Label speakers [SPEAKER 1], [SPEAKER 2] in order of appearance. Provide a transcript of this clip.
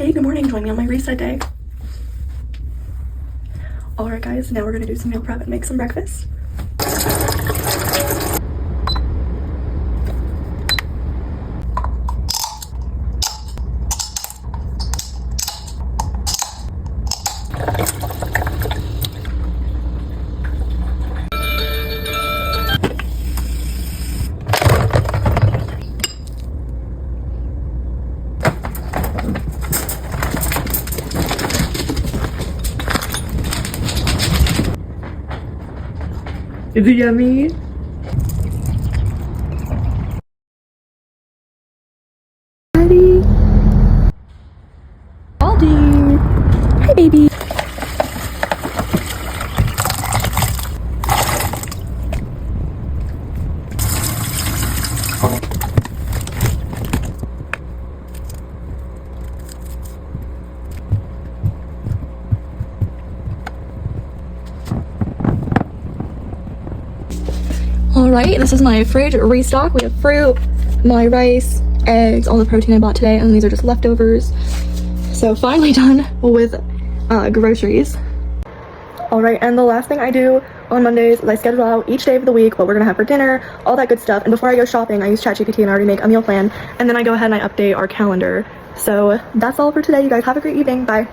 [SPEAKER 1] Hey, good morning. Join me on my reset day. Alright guys, now we're gonna do some meal prep and make some breakfast. Is it yummy? Ready? Aldi! Hi baby! Alright, this is my fridge restock. We have fruit, my rice, eggs, all the protein I bought today, and these are just leftovers. So finally done with groceries. Alright, and the last thing I do on Mondays is I schedule out each day of the week what we're gonna have for dinner, all that good stuff. And before I go shopping, I use ChatGPT and I already make a meal plan. And then I go ahead and I update our calendar. So that's all for today. You guys have a great evening. Bye.